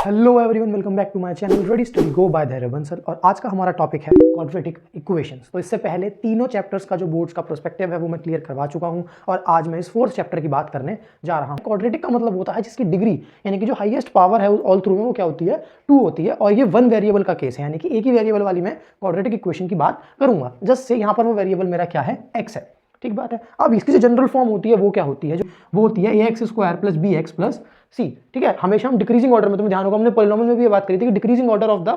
Hello everyone, welcome back to my channel ready study go by Dhairya Bansal. और आज का हमारा टॉपिक है क्वाड्रेटिक इक्वेशंस। तो इससे पहले तीनों चैप्टर्स का जो बोर्ड्स का पर्सपेक्टिव है वो मैं क्लियर करवा चुका हूं और आज मैं इस फोर्थ चैप्टर की बात करने जा रहा हूं। क्वाड्रेटिक का मतलब होता है जिसकी डिग्री यानी कि जो हाईएस्ट पावर है ऑल थ्रू में वो क्या होती है, 2 होती है। और ये वन वेरिएबल का केस है, यानी कि एक ही वेरिएबल वाली मैं क्वाड्रेटिक इक्वेशन की बात करूंगा। जस्ट से यहाँ पर वो वेरिएबल मेरा क्या है, एक्स है। ठीक बात है। अब इसकी जो जनरल फॉर्म होती है वो क्या होती है, जो वो होती है a x square plus b x plus c. ठीक है, हमेशा हम डिक्रीजिंग ऑर्डर में, तुम्हें ध्यान होगा हमने पॉलिनोमियल में भी ये बात करी थी कि decreasing order of the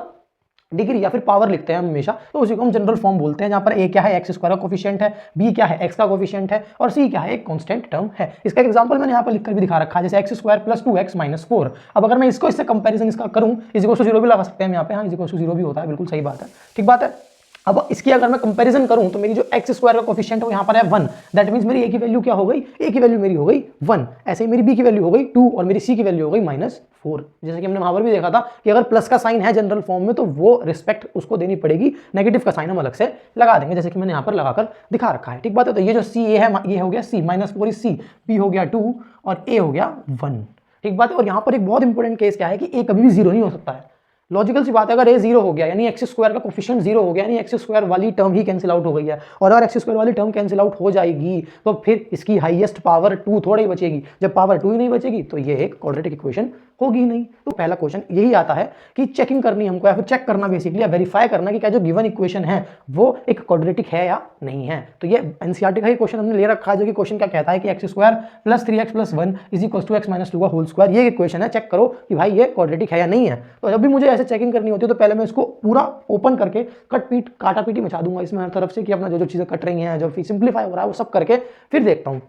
degree या फिर पावर लिखते हैं हम हमेशा, तो उसी को हम जनरल फॉर्म बोलते हैं। जहां पर ए क्या है, एक्स स्क्वायर का कोफिशिएंट है, बी क्या है, एक्स का कोफिशिएंट है, और सी क्या है, एक कांस्टेंट टर्म है। इसका एग्जांपल मैंने यहाँ पर लिखकर भी दिखा रखा है, जैसे x square plus 2x minus 4। अब अगर मैं इसको इससे कंपेरिजन इसका करूं, इज इक्वल टू 0 भी लगा सकते हैं यहाँ पे। हाँ, इज इक्वल टू 0 भी होता है, बिल्कुल सही बात है। ठीक बात है। अब इसकी अगर मैं कंपैरिजन करूं तो मेरी जो एक्स स्क्वायर का कोफिशिएंट है वो यहाँ पर है 1। दैट मींस मेरी ए की वैल्यू क्या हो गई, ए की वैल्यू मेरी हो गई 1। ऐसे ही मेरी बी की वैल्यू हो गई 2 और मेरी सी की वैल्यू हो गई -4। जैसे कि हमने वहां पर भी देखा था कि अगर प्लस का साइन है जनरल फॉर्म में तो वो रिस्पेक्ट उसको देनी पड़ेगी, नेगेटिव का साइन हम अलग से लगा देंगे, जैसे कि मैंने यहाँ पर लगाकर दिखा रखा है। ठीक बात है। तो ये जो सी ए है ये हो गया सी -4 इज सी, बी हो गया 2 और ए हो गया 1। ठीक बात है। और यहाँ पर एक बहुत इंपॉर्टेंट केस क्या है कि ए कभी भी 0 नहीं हो सकता है। लॉजिकल सी बात है, अगर ए 0 हो गया यानी एक्स स्क्वायर का कोफिशिएंट 0 हो गया, यानी एक्स स्क्वायर वाली टर्म ही कैंसिल आउट हो गई है। और अगर एक्स स्क्वायर वाली टर्म कैंसिल आउट हो जाएगी तो फिर इसकी हाईएस्ट पावर 2 थोड़ी ही बचेगी। जब पावर 2 ही नहीं बचेगी तो ये एक क्वाड्रेटिक इक्वेशन होगी नहीं। तो पहला क्वेश्चन यही आता है कि चेकिंग करनी हमको, या फिर चेक करना बेसिकली, या वेरीफाई करना कि क्या जो गिवन इक्वेशन है वो एक क्वाड्रेटिक है या नहीं है। तो ये एनसीईआरटी का ही क्वेश्चन हमने ले रखा है, जो कि क्वेश्चन क्या कहता है कि X square plus 3x plus 1 is equal to X minus 2 का होल स्क्वायर। ये इक्वेशन है, चेक करो कि भाई ये क्वाड्रेटिक है या नहीं है। तो जब भी मुझे ऐसे चेकिंग करनी होती है तो पहले मैं इसको पूरा ओपन करके काटा पीटी मचा दूंगा इसमें हर तरफ से, कि अपना जो चीजें कट रही हैं, जो सिंप्लीफाई हो रहा है वो सब करके फिर देखता हूँ।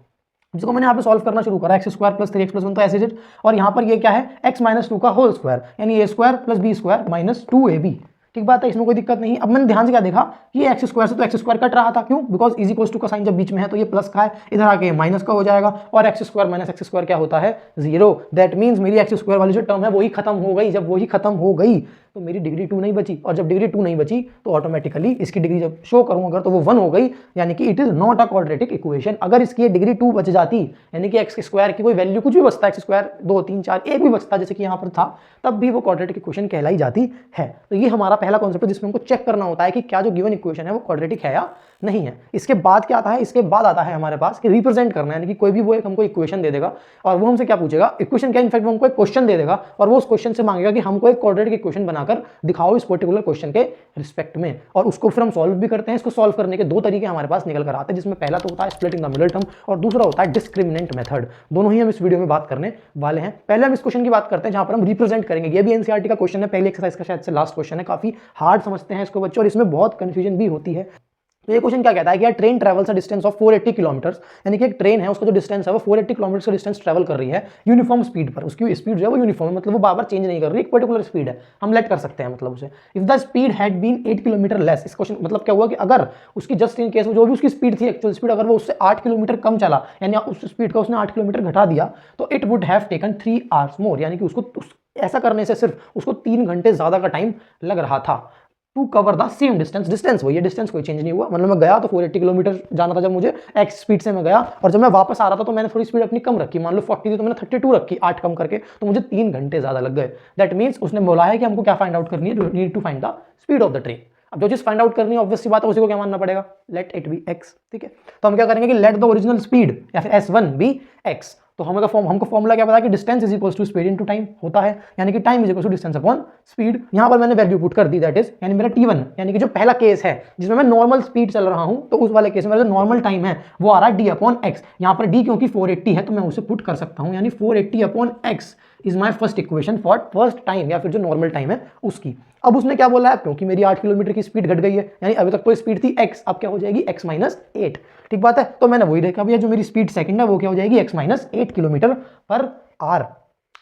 जिसको मैंने यहाँ पे सॉल्व करना शुरू करा, X square plus 3x plus 1 तो ऐसे, और यहाँ पर ये क्या है, x माइनस 2 का होल स्क्वायर यानी a square plus B square minus 2ab। ठीक बात है, इसमें कोई दिक्कत नहीं। अब मैंने ध्यान से क्या देखा कि ये एक्स स्क्वायर से तो एक्स स्क्वायर कट रहा था, क्यों? बिकॉज इज इक्वल टू का साइन जब बीच में है तो ये प्लस का है, इधर आके माइनस का हो जाएगा, और x square minus x square क्या होता है, 0। दैट मीन्स मेरी एक्स स्क्वायर वाली जो टर्म है वही खत्म हो गई। जब वही खत्म हो गई तो मेरी डिग्री 2 नहीं बची, और जब डिग्री 2 नहीं बची तो ऑटोमेटिकली इसकी डिग्री जब शो करूँ अगर तो वो 1 हो गई, यानी कि it is not a quadratic equation. अगर इसकी डिग्री 2 बच जाती, यानी कि एक्स स्क्वायर की कोई वैल्यू कुछ भी बचता, एक्स स्क्वायर 2 3 4 एक भी बचता जैसे कि यहाँ पर था, तब भी वो क्वाड्रेटिक इक्वेशन कहलाई जाती है। तो ये हमारा पहला कॉन्सेप्ट है जिसमें हमको चेक करना होता है कि क्या जो गिवन इक्वेशन है वो क्वाड्रेटिक है या नहीं है। इसके बाद क्या आता है, इसके बाद आता है हमारे पास कि रिप्रेजेंट करना है, यानी कि कोई भी वो एक हमको इक्वेशन दे देगा और वो हमसे क्या पूछेगा, इक्वेशन क्या, इनफैक्ट वो हमको एक क्वेश्चन दे देगा और वो उस क्वेश्चन से मांगेगा कि हमको एक क्वाड्रेटिक इक्वेशन बनाकर दिखाओ इस पर्टिकुलर क्वेश्चन के रिस्पेक्ट में। और उसको फिर हम सॉल्व भी करते हैं। इसको सॉल्व करने के 2 तरीके हमारे पास निकल कर आते हैं, जिसमें पहला तो होता है स्प्लिटिंग द मिडिल टर्म और दूसरा होता है डिस्क्रिमिनेंट मेथड। दोनों ही हम इस वीडियो में बात करने वाले हैं। पहले हम इस क्वेश्चन की बात करते हैं जहां पर हम रिप्रेजेंट करेंगे। ये भी एनसीईआरटी का क्वेश्चन है, पहले एक्सरसाइज का शायद से लास्ट क्वेश्चन है, काफी हार्ड समझते हैं इसको बच्चों और इसमें बहुत कंफ्यूजन भी होती है। तो ये क्वेश्चन क्या कहता है कि यार train travels a distance of 480 kilometre, यानी कि एक ट्रेन है उसका जो डिस्टेंस है वो 480 किलोमीटर का डिस्टेंस ट्रैवल कर रही है यूनिफॉर्म स्पीड पर। उसकी स्पीड जो है वो यूनिफॉर्म, मतलब वो बार-बार चेंज नहीं कर रही, एक पर्टिकुलर स्पीड है, हम लेट कर सकते हैं मतलब उसे। If the speed had been 8 kilometre less, इस क्वेश्चन मतलब क्या हुआ कि अगर उसकी जस्ट इन केस जो भी उसकी स्पीड थी, एक्चुअल स्पीड, अगर वो उससे 8 किलोमीटर कम चला, यानी उस स्पीड का उसने 8 किलोमीटर घटा दिया, तो it would have taken 3 hours मोर, यानी कि उसको ऐसा करने से सिर्फ उसको 3 घंटे ज्यादा का टाइम लग रहा था to cover the same distance. Distance वही है, डिस्टेंस कोई चेंज नहीं हुआ। मतलब मैं गया तो 480 किलोमीटर जाना था जब मुझे, एक्स स्पीड से मैं गया, और जब मैं वापस आ रहा था तो मैंने थोड़ी स्पीड अपनी कम रखी, मान लो 40 थी तो मैंने 32 रखी, 8 कम करके, तो मुझे 3 घंटे ज्यादा लग गए। दैट मीन्स उसने बोला है कि हमको क्या फाइंड आउट करनी है, need to find the speed of the train. अब जो चीज फाइंड आउट करनी है ऑब्वियस सी बात है, उसी को क्या मानना पड़ेगा, लेट इट बी एक्स। ठीक है, तो हम क्या करेंगे कि लेट द ओरिजिनल स्पीड या फिर S1 बी एक्स। तो हमको फॉर्मूला क्या पता है कि distance is equal to speed into time होता है, यानी कि time is equal to distance upon speed. यहां पर मैंने वैल्यू पुट कर दी, दैट इज यानी मेरा T1, यानी कि जो पहला केस है जिसमें मैं नॉर्मल स्पीड चल रहा हूं, तो उस वाले केस में मेरा जो नॉर्मल टाइम है वो आ रहा है D अपॉन एक्स। यहां पर D क्योंकि 480 है तो मैं उसे पुट कर सकता हूं, यानी 480 upon x is my first equation for first time, या फिर जो नॉर्मल टाइम है उसकी। अब उसने क्या बोला है, क्योंकि मेरी 8 किलोमीटर की स्पीड घट गई है, यानी अभी तक तो स्पीड थी x, अब क्या हो जाएगी x माइनस 8। ठीक बात है, तो मैंने वही देखा भैया, जो मेरी स्पीड सेकंड है वो क्या हो जाएगी x minus 8 kilometre per hour.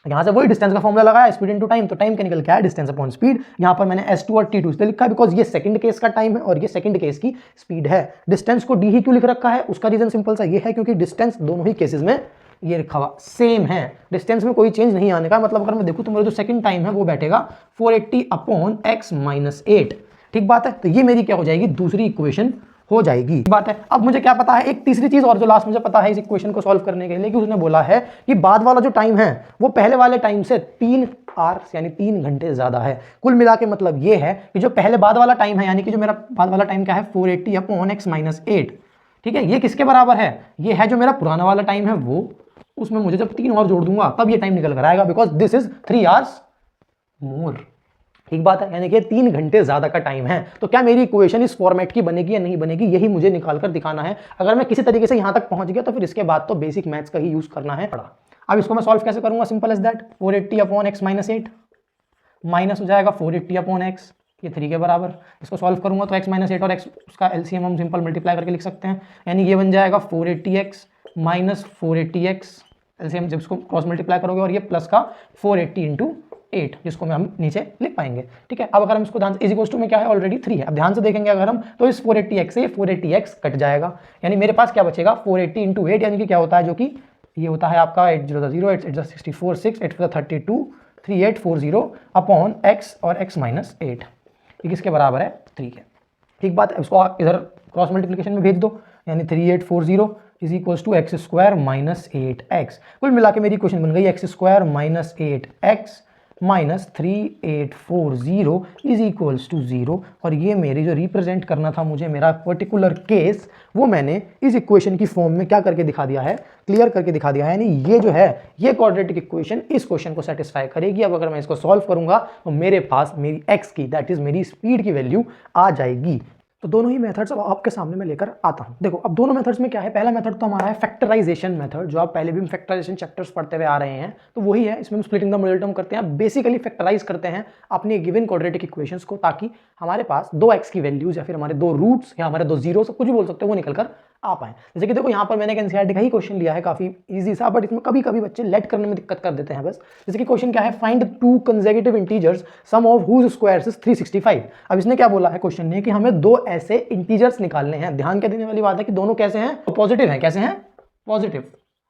यहां से वही डिस्टेंस का फॉर्मूला लगाया, स्पीड इनटू टाइम, तो टाइम क्या निकल के आया, डिस्टेंस अपॉन स्पीड। यहां पर मैंने S2 और T2 इसलिए लिखा बिकॉज ये सेकंड केस का टाइम है और ये सेकंड केस की स्पीड है। डिस्टेंस को D ही क्यों लिख रखा है, उसका रीजन सिंपल सा ये है क्योंकि डिस्टेंस दोनों ही केसेस में ये लिखा हुआ सेम है, डिस्टेंस में कोई चेंज नहीं आने का। मतलब अगर मैं देखूं तो मेरा जो सेकंड टाइम है वो बैठेगा 480 अपॉन x माइनस 8। ठीक बात है, तो ये मेरी क्या हो जाएगी, दूसरी इक्वेशन हो जाएगी। बात है, अब मुझे क्या पता है, एक तीसरी चीज और जो लास्ट मुझे पता है इस इक्वेशन को सॉल्व करने के लिए, कि उसने बोला है कि बाद वाला जो टाइम है वो पहले वाले टाइम से 3 आवर्स यानी 3 घंटे ज़्यादा है। कुल मिला के मतलब ये है कि जो पहले बाद वाला टाइम है, यानी कि जो मेरा बाद वाला टाइम क्या है 480 अपॉन x माइनस 8, ठीक है, ये किसके बराबर है, ये है जो मेरा पुराना वाला टाइम है वो, उसमें मुझे जब 3 और जोड़ दूंगा तब ये टाइम निकल कर आएगा, बिकॉज दिस इज 3 आवर्स मोर। ठीक बात है, यानी कि 3 घंटे ज्यादा का टाइम है। तो क्या मेरी इक्वेशन इस फॉर्मेट की बनेगी या नहीं बनेगी, यही मुझे निकाल कर दिखाना है। अगर मैं किसी तरीके से यहां तक पहुंच गया तो फिर इसके बाद तो बेसिक मैथ्स का ही यूज करना है पड़ा। अब इसको मैं सॉल्व कैसे करूंगा, simple as that, 480 upon X minus 8 minus हो जाएगा 480 अपॉन एक्स, ये 3 के बराबर। इसको सॉल्व करूंगा तो x माइनस 8 और x उसका एलसीएम हम सिंपल मल्टीप्लाई करके लिख सकते हैं, यानी ये बन जाएगा 480x माइनस 480x, एलसीएम जब इसको क्रॉस मल्टीप्लाई करोगे, और ये प्लस का 480 इंटू 8, जिसको मैं हम नीचे लिख पाएंगे। ठीक है, अब अगर हम इसको ध्यान से, इज इक्वल्स टू में क्या है ऑलरेडी 3 है, अब ध्यान से देखेंगे अगर हम तो इस 480x से 480x कट जाएगा, यानी मेरे पास क्या बचेगा 480 इंटू 8, यानी कि क्या होता है, जो कि ये होता है आपका 800 864 6 8 32 3840 अपॉन x और x माइनस 8, ये किसके बराबर है 3 के। ठीक बात है, इसको इधर क्रॉस मल्टीप्लिकेशन में भेज दो, यानी 3840 is equals to X square minus 8x। कुल मिला के मेरी क्वेश्चन बन गई X square minus 8x minus 3840 is equals to 0। और ये मेरी जो रिप्रेजेंट करना था मुझे मेरा पर्टिकुलर केस, वो मैंने इस इक्वेशन की फॉर्म में क्या करके दिखा दिया है, क्लियर करके दिखा दिया है। यानी ये जो है ये क्वाड्रेटिक इक्वेशन इस क्वेश्चन को सेटिस्फाई करेगी। अब अगर मैं इसको सॉल्व करूंगा तो मेरे पास मेरी x की, दैट इज मेरी स्पीड की वैल्यू आ जाएगी। तो दोनों ही मेथड्स अब आपके सामने मैं लेकर आता हूं। देखो अब दोनों मेथड्स में क्या है, पहला मेथड तो हमारा है फैक्टराइजेशन मेथड, जो आप पहले भी हम फैक्टराइजेशन चैप्टर्स पढ़ते हुए आ रहे हैं, तो वही है। इसमें हम स्प्लिटिंग द मिडिल टर्म करते हैं, बेसिकली फैक्टराइज करते हैं अपने गिवन क्वाड्रेटिक इक्वेशंस को, ताकि हमारे पास 2x की वैल्यूज या फिर हमारे 2 रूट्स या हमारे 2 जीरो, सब कुछ भी बोल सकते हो, वो निकल कर आ पाए। जैसे कि देखो यहाँ पर मैंने एक एनसीईआरटी का ही क्वेश्चन लिया है, काफी इजी सा, बट इसमें कभी कभी बच्चे लेट करने में दिक्कत कर देते हैं बस। जैसे कि क्वेश्चन क्या है, find 2 consecutive integers sum of whose squares is 365। अब इसने क्या बोला है क्वेश्चन ने कि हमें 2 ऐसे इंटीजर्स निकालने हैं। ध्यान क्या देने वाली बात है कि दोनों कैसे हैं, पॉजिटिव हैं। कैसे हैं, पॉजिटिव,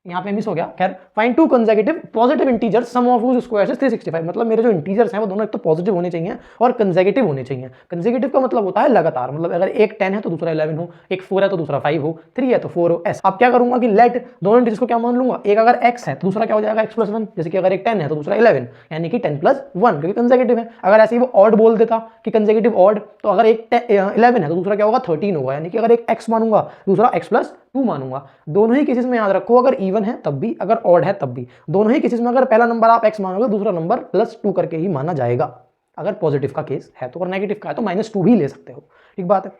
यहाँ पे मिस हो गया, खैर find 2 consecutive positive integers sum of whose squares is 365। मतलब मेरे जो इंटीजर्स हैं वो दोनों एक तो पॉजिटिव होने चाहिए और कंसेक्यूटिव होने चाहिए। कंसेक्यूटिव का मतलब होता है लगातार, मतलब अगर एक 10 है तो दूसरा 11 हो, एक 4 है तो दूसरा 5 हो, 3 है तो 4 हो, ऐसा। अब क्या करूंगा कि लेट दोनों इंटीजर्स को क्या मान लूंगा, एक अगर x है तो दूसरा क्या हो जाएगा x प्लस 1, जैसे कि अगर एक 10 है तो दूसरा 11, यानी कि 10 प्लस 1, क्योंकि कंसेक्यूटिव है। अगर ऐसे ही वो ऑड बोल देता कि कंसेक्यूटिव ऑड, तो अगर एक 11 है तो दूसरा क्या होगा 13 होगा, यानी कि अगर एक x मानूंगा दूसरा x प्लस 2 मानूंगा। दोनों ही केसेस में याद रखो, अगर इवन है तब भी, अगर ऑड है तब भी, दोनों ही केसेस में अगर पहला नंबर आप x मानोगे दूसरा नंबर +2 करके ही माना जाएगा, अगर पॉजिटिव का केस है तो। और नेगेटिव का है तो -2 भी ले सकते हो। ठीक बात है,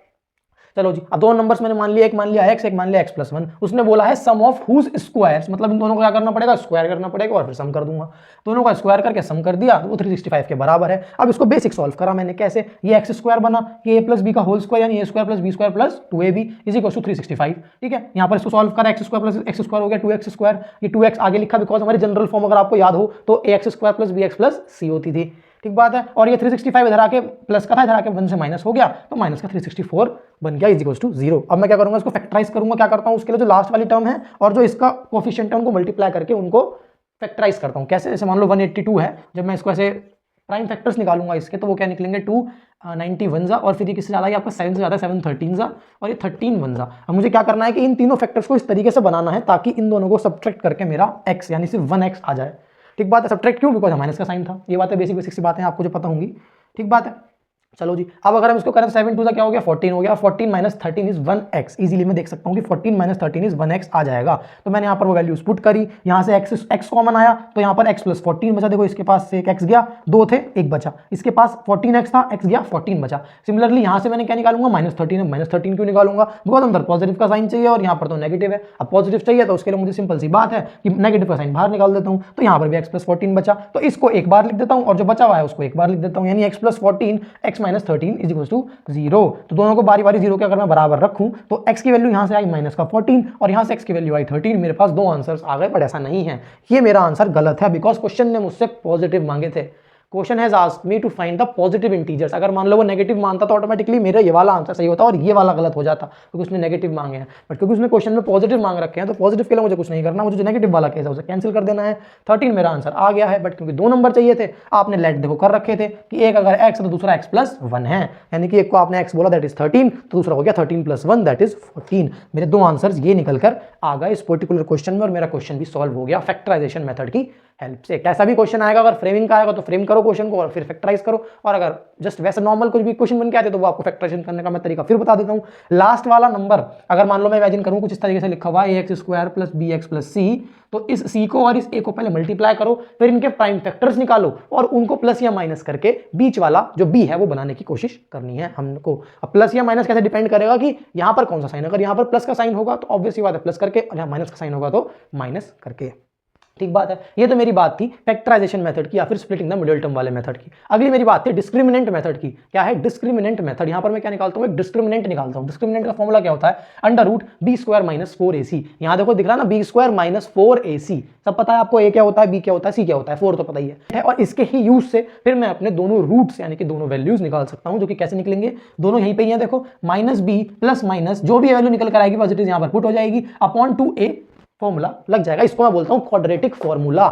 चलो जी। अब 2 नंबर्स मैंने मान लिया, एक मान लिया x, एक मान लिया x प्लस 1। उसने बोला है सम ऑफ हुज स्क्वायर्स, मतलब इन दोनों को क्या करना पड़ेगा, स्क्वायर करना पड़ेगा और फिर सम कर दूंगा। दोनों का स्क्वायर करके सम कर दिया तो वो 365 के बराबर है। अब इसको बेसिक सॉल्व करा मैंने, कैसे, ये एक्स स्क्वायर बना, ये a प्लस बी का होल स्क्वायर, यानी a square plus B square plus 2ab is equal to 365। ठीक है, यहाँ पर इसको सॉल्व करा, X square plus X square हो गया 2x स्क्वायर, ये 2x आगे लिखा बिकॉज हमारी जनरल फॉर्म अगर आपको याद हो तो ax square plus bx plus c होती थी। ठीक बात है, और ये 365 इधर आके प्लस का था, इधर आके 1 से माइनस हो गया तो माइनस का 364 बन गया इज इक्वल्स टू 0। अब मैं क्या करूंगा, इसको फैक्टराइज करूंगा। क्या करता हूं, उसके लिए जो लास्ट वाली टर्म है और जो इसका कोफिशिएंट है उनको मल्टीप्लाई करके उनको फैक्टराइज करता हूं। कैसे, जैसे मान लो 182 है, जब मैं इसको ऐसे प्राइम फैक्टर्स निकालूंगा इसके, तो वो क्या निकलेंगे 2 91 जा, और फिर ये किससे ज़्यादा है आपका 7 से ज़्यादा, 7 13 जा, और ये 13 1 जा। अब मुझे क्या करना है कि इन तीनों फैक्टर्स को इस तरीके से बनाना है ताकि इन दोनों को सब्ट्रैक्ट करके मेरा x यानी सिर्फ 1x आ जाए। ठीक बात है, सब्ट्रैक्ट क्यों, बिकॉज माइनस का साइन था। ये बातें बेसिक सी बातें आपको जो पता होंगी। ठीक बात है, चलो जी। अब अगर हम इसको करें 7 2 क्या हो गया 14 हो गया, 14 माइनस 13 इज 1x। इजीली मैं देख सकता हूँ कि 14 माइनस 13 इज 1x आ जाएगा। तो मैंने यहाँ पर वो वैल्यूज पुट करी, यहाँ से x कॉमन आया तो यहाँ पर x प्लस 14 बचा। देखो इसके पास से एक x गया, 2 थे, एक बचा, इसके पास 14x था, x गया 14 बचा। सिमिलरली यहाँ से मैंने क्या निकालूंगा, -13 है, -13 क्यों निकालूंगा, बिकॉज अंदर पॉजिटिव का साइन चाहिए और यहाँ पर तो नेगेटिव है। अब पॉजिटिव चाहिए तो उसके लिए मुझे सिंपल सी बात है कि नेगेटिव का साइन बाहर निकाल देता हूँ, तो यहाँ पर भी x प्लस 14 बचा, तो इसको एक बार लिख देता हूँ और जो बचा हुआ है उसको एक बार लिख देता हूँ, यानी x plus 14 x minus 13 is equal to 0। तो दोनों को बारी बारी 0 के अगर मैं बराबर रखूं तो x की वैल्यू यहां से आई माइनस का 14 और यहां से x की वैल्यू आई 13। मेरे पास 2 आंसर्स आ गए, बट ऐसा नहीं है, ये मेरा आंसर गलत है बिकॉज क्वेश्चन ने मुझसे पॉजिटिव मांगे थे। Question has asked me to find the positive integers. अगर मान लो वो नेगेटिव मानता तो ऑटोमेटिकली मेरा ये वाला आंसर सही होता और ये वाला गलत हो जाता, क्योंकि उसने नेगेटिव मांगे हैं। बट क्योंकि उसने क्वेश्चन में पॉजिटिव मांग रखे हैं तो पॉजिटिव के लिए मुझे कुछ नहीं करना, मुझे जो नेगेटिव वाला केस है उसे कैंसिल कर देना है। 13 मेरा आंसर आ गया है, बट क्योंकि 2 नंबर चाहिए थे, आपने लेट देखो कर रखे थे कि एक अगर x है तो दूसरा x प्लस 1 है, यानी कि एक को आपने x बोला दैट इज 13, तो दूसरा हो गया 13 प्लस 1 दैट इज 14। मेरे 2 आंसर्स ये निकल कर आ गए इस पर्टिकुलर क्वेश्चन में और मेरा क्वेश्चन भी सॉल्व हो गया फैक्टराइजेशन मेथड की हेल्प से। कैसा भी क्वेश्चन आएगा, अगर फ्रेमिंग का आएगा तो फ्रेम करो क्वेश्चन को और फिर फैक्टराइज करो, और अगर जस्ट वैसे नॉर्मल कुछ भी क्वेश्चन बन के आते तो वो आपको फैक्टराइजेशन करने का मैं तरीका फिर बता देता हूँ। लास्ट वाला नंबर अगर मान लो मैं इमेजिन करूँ कुछ इस तरीके से लिखा हुआ है ax² + bx + c, तो इस c को और इस a को पहले मल्टीप्लाई करो, फिर इनके प्राइम फैक्टर्स निकालो और उनको प्लस या माइनस करके बीच वाला जो b है वो बनाने की कोशिश करनी है हमको। अब प्लस या माइनस कैसे डिपेंड करेगा कि यहाँ पर कौन सा साइन, अगर यहाँ पर प्लस का साइन होगा तो ऑब्वियसली बात है प्लस करके, और यहाँ माइनस का साइन होगा तो माइनस करके। ठीक बात है, ये तो मेरी बात थी फैक्टराइजेशन मेथड की या फिर स्प्लिटिंग द मिडिल टर्म वाले मेथड की। अगली मेरी बात थी डिस्क्रिमिनेंट मेथड की। क्या है डिस्क्रिमिनेंट मेथड? यहां पर मैं क्या निकालता हूं, एक डिस्क्रिमिनेंट निकालता हूं। डिस्क्रिमिनेंट का फॉर्मूला क्या होता है, √b² - 4ac। यहां देखो दिख रहा है ना, b² - 4ac, सब पता है आपको, a क्या होता है, b क्या होता है, c क्या होता है, 4 तो पता ही है। और इसके ही यूज से फिर मैं अपने दोनों रूट्स यानी कि दोनों वैल्यूज निकाल सकता हूं, जो कि कैसे निकलेंगे, दोनों यहीं पे ही है। देखो -b प्लस माइनस जो भी वैल्यू निकल कर आएगी पॉजिटिव यहां पर पुट हो जाएगी अपॉन 2a, फॉर्मूला लग जाएगा। इसको मैं बोलता हूं क्वाड्रेटिक फॉर्मूला।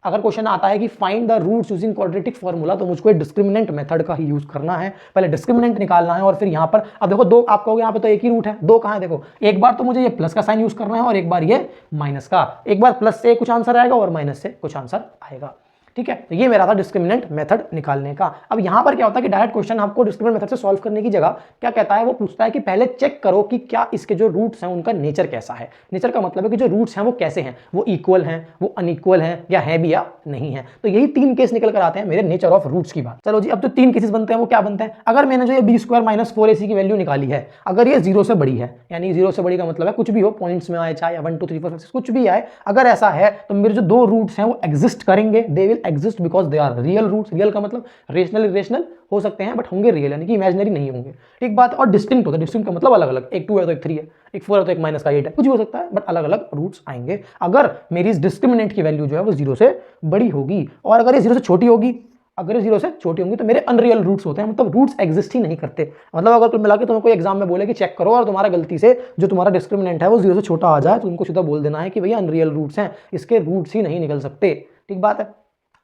अगर क्वेश्चन आता है कि find the roots using quadratic formula, तो मुझको डिस्क्रिमिनेंट मेथड का ही यूज करना है। पहले डिस्क्रिमिनेंट निकालना है और फिर यहाँ पर अब देखो दो, आप कहोगे यहाँ पे तो एक ही रूट है, दो कहाँ है, देखो एक बार तो मुझे ये प्लस का साइन यूज करना है और एक बार ये माइनस का। एक बार प्लस से कुछ आंसर आएगा और माइनस से कुछ आंसर आएगा। ठीक है, तो ये मेरा था डिस्क्रिमिनेंट मेथड निकालने का। अब यहां पर क्या होता है कि डायरेक्ट क्वेश्चन आपको डिस्क्रिमिनेंट मेथड से सॉल्व करने की जगह क्या कहता है, वो पूछता है कि पहले चेक करो कि क्या इसके जो रूट्स हैं उनका नेचर कैसा है। नेचर का मतलब है कि जो रूट्स हैं वो कैसे हैं, वो इक्वल हैं, वो अनइक्वल हैं, या है भी या नहीं है। तो यही 3 केस निकल कर आते हैं मेरे नेचर ऑफ रूट्स की बात। चलो जी, अब तो 3 केसेस बनते हैं। वो क्या बनते हैं, अगर मैंने जो ये b² - 4ac की वैल्यू निकाली है, अगर ये 0 से बड़ी है, यानी 0 से बड़ी का मतलब है कुछ भी हो, पॉइंट्स में आए चाहे 1 2 3 4 5 6 कुछ भी आए, अगर ऐसा है तो मेरे जो दो रूट्स हैं वो एग्जिस्ट करेंगे, they will exist because they are real roots. Real का मतलब रेशनल इरेशनल हो सकते हैं बट होंगे रियल, यानी कि इमेजिनरी नहीं होंगे। ठीक बात है। और डिस्टिंक्ट होता है, डिस्टिंक्ट का मतलब अलग अलग, एक 2 है तो एक 3 है, एक 4 है तो एक माइनस का 8 है, कुछ भी हो सकता है बट अलग अलग रूट्स आएंगे। अगर मेरी इस डिस्क्रिमिनेंट की वैल्यू जो है वो 0 से बड़ी होगी, और अगर ये 0 से छोटी होगी, अगर ये 0 से छोटी होंगी तो मेरे अनरियल रूट्स होते हैं, मतलब रूट्स एग्जिस्ट ही नहीं करते। मतलब अगर कुल मिला के तुम्हें कोई एग्जाम में बोले कि चेक करो और तुम्हारा गलती से जो तुम्हारा डिस्क्रिमिनेंट है वो 0 से छोटा आ जाए, तो उनको सीधा बोल देना है कि भैया अनरियल रूट्स हैं, इसके रूट्स ही नहीं निकल सकते। ठीक बात है।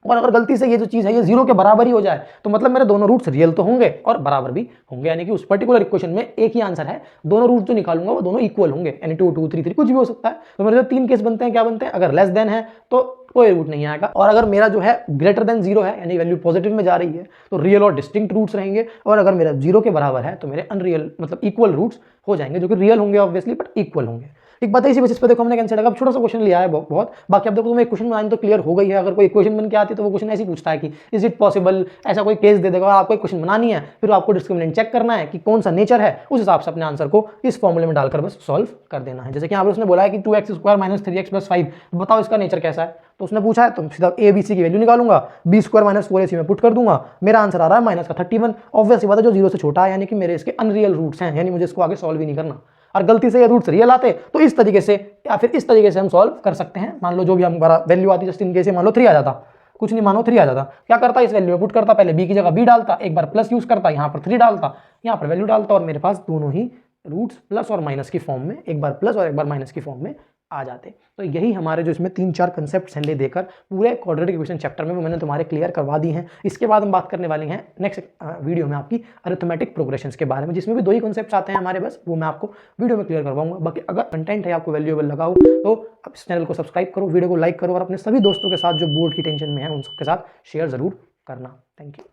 और अगर गलती से ये जो चीज़ है ये 0 के बराबर ही हो जाए तो मतलब मेरे दोनों रूट्स रियल तो होंगे और बराबर भी होंगे, यानी कि उस पर्टिकुलर इक्वेशन में एक ही आंसर है, दोनों रूट जो निकालूंगा वो दोनों इक्वल होंगे, यानी 2 2 3 3 कुछ भी हो सकता है। तो मेरे जो 3 केस बनते हैं, क्या बनते हैं, अगर लेस देन है तो कोई रूट नहीं आएगा, और अगर मेरा जो है ग्रेटर देन 0 है यानी वैल्यू पॉजिटिव में जा रही है तो रियल और डिस्टिंक्ट रूट्स रहेंगे, और अगर मेरा 0 के बराबर है तो मेरे अनरियल मतलब इक्वल रूट्स हो जाएंगे, जो कि रियल होंगे ऑब्वियसली बट इक्वल होंगे। एक बात है, इसी बेसिस पे देखो हमने कैंसिल लगा। छोटा सा क्वेश्चन लिया है बहुत, बाकी अब देखो तुम्हें क्वेश्चन बनानी तो क्लियर हो गई है। अगर कोई इक्वेशन बन के आती है तो वो क्वेश्चन ऐसे ही पूछता है कि इज इट पॉसिबल, ऐसा कोई केस दे देगा, आपको एक क्वेश्चन बनानी है, फिर आपको डिस्क्रिमिनेंट चेक करना है कि कौन सा नेचर है, उस हिसाब से अपने आंसर को इस फॉर्मूले में डालकर बस सॉल्व कर देना है। जैसे कि यहाँ पर उसने बोला है कि 2x² - 3x + 5, बताओ इसका नेचर कैसा है, तो उसने पूछा है तो सीधा a b c की वैल्यू निकालूंगा, b² - 4ac में पुट कर दूंगा, मेरा आंसर आ रहा है -31। ऑब्वियस बात है जो 0 से छोटा है यानी कि मेरे इसके अनरियल रूट्स हैं, यानी मुझे इसको आगे सॉल्व ही नहीं करना। और गलती से ये रूट्स रियल आते तो इस तरीके से या फिर इस तरीके से हम सॉल्व कर सकते हैं। मान लो जो भी हमारा वैल्यू आती, जस्ट इन केस मान लो 3 आ जाता, कुछ नहीं मानो 3 आ जाता, क्या करता इस वैल्यू में पुट करता, पहले b की जगह b डालता, एक बार प्लस यूज करता, यहाँ पर 3 डालता, यहाँ पर वैल्यू डालता, और मेरे पास दोनों ही रूट्स प्लस और माइनस की फॉर्म में, एक बार प्लस और एक बार माइनस की फॉर्म में आ जाते। तो यही हमारे जो इसमें 3-4 कंसेप्ट हैं ले देकर पूरे क्वाड्रेटिक इक्वेशन चैप्टर में मैंने तुम्हारे क्लियर करवा दी हैं। इसके बाद हम बात करने वाले हैं नेक्स्ट वीडियो में आपकी अरिथमेटिक प्रोग्रेशंस के बारे में, जिसमें भी 2 ही कंसेप्ट आते हैं हमारे, बस वो मैं आपको वीडियो में क्लियर करवाऊंगा। बाकी अगर कंटेंट है आपको वैल्यूएबल लगा हो तो आप इस चैनल को सब्सक्राइब करो, वीडियो को लाइक करो, और अपने सभी दोस्तों के साथ जो बोर्ड की टेंशन में है उन सबके साथ शेयर जरूर करना। Thank you.